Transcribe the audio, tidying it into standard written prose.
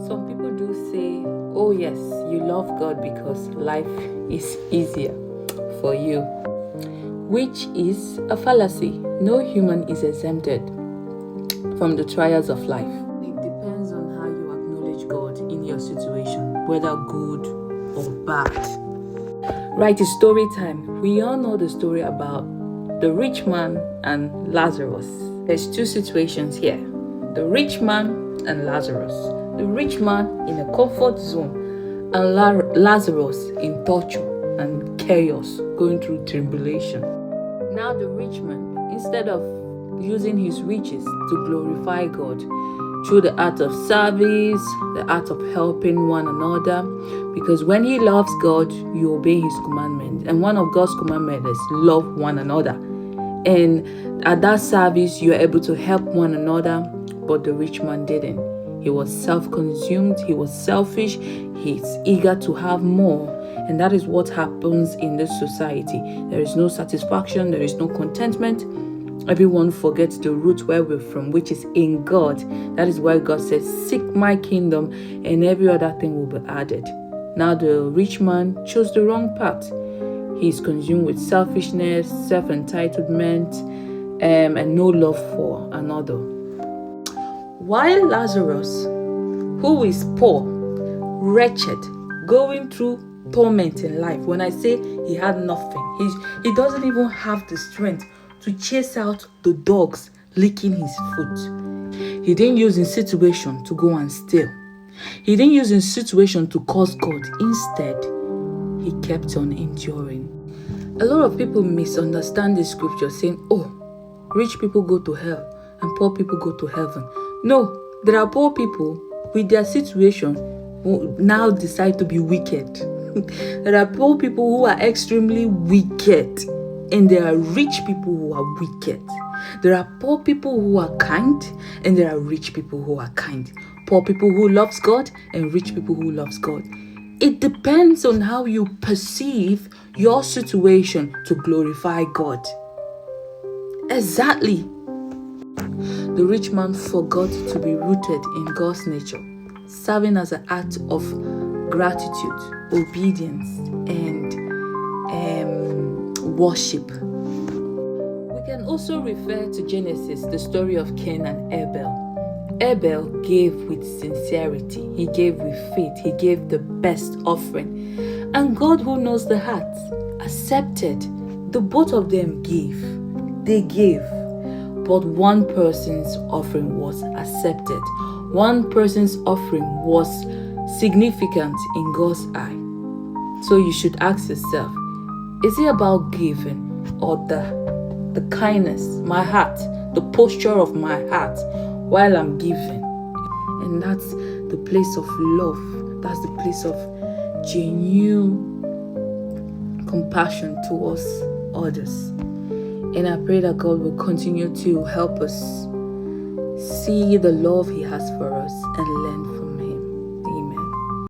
Some people do say, oh yes, you love God because life is easier for you, which is a fallacy. No human is exempted from the trials of life. It depends on how you acknowledge God in your situation, whether good or bad. Right, it's story time. We all know the story about the rich man and Lazarus. There's two situations here. The rich man and Lazarus. The rich man in a comfort zone and Lazarus in torture and chaos, going through tribulation. Now the rich man, instead of using his riches to glorify God through the art of service, the art of helping one another, because when he loves God, you obey his commandments. And one of God's commandments is love one another. And at that service, you are able to help one another, but the rich man didn't. He was self-consumed, he was selfish, he's eager to have more. And that is what happens in this society. There is no satisfaction, there is no contentment. Everyone forgets the root where we're from, which is in God. That is why God says, seek my kingdom and every other thing will be added. Now the rich man chose the wrong path. He's consumed with selfishness, self-entitlement, and no love for another. While Lazarus, who is poor, wretched, going through torment in life, when I say he had nothing, he doesn't even have the strength to chase out the dogs licking his foot. He didn't use his situation to go and steal. He didn't use his situation to curse God. Instead, he kept on enduring. A lot of people misunderstand this scripture saying, oh, rich people go to hell and poor people go to heaven. No, there are poor people with their situation who now decide to be wicked. There are poor people who are extremely wicked, and there are rich people who are wicked. There are poor people who are kind, and there are rich people who are kind. Poor people who loves God and rich people who loves God. It depends on how you perceive your situation to glorify God. Exactly. The rich man forgot to be rooted in God's nature, serving as an act of gratitude, obedience, and worship. We can also refer to Genesis, the story of Cain and Abel. Abel gave with sincerity. He gave with faith. He gave the best offering. And God, who knows the heart, accepted. The both of them gave. They gave. But one person's offering was accepted. One person's offering was significant in God's eye. So you should ask yourself, is it about giving or the kindness, my heart, the posture of my heart while I'm giving? And that's the place of love. That's the place of genuine compassion towards others. And I pray that God will continue to help us see the love He has for us and learn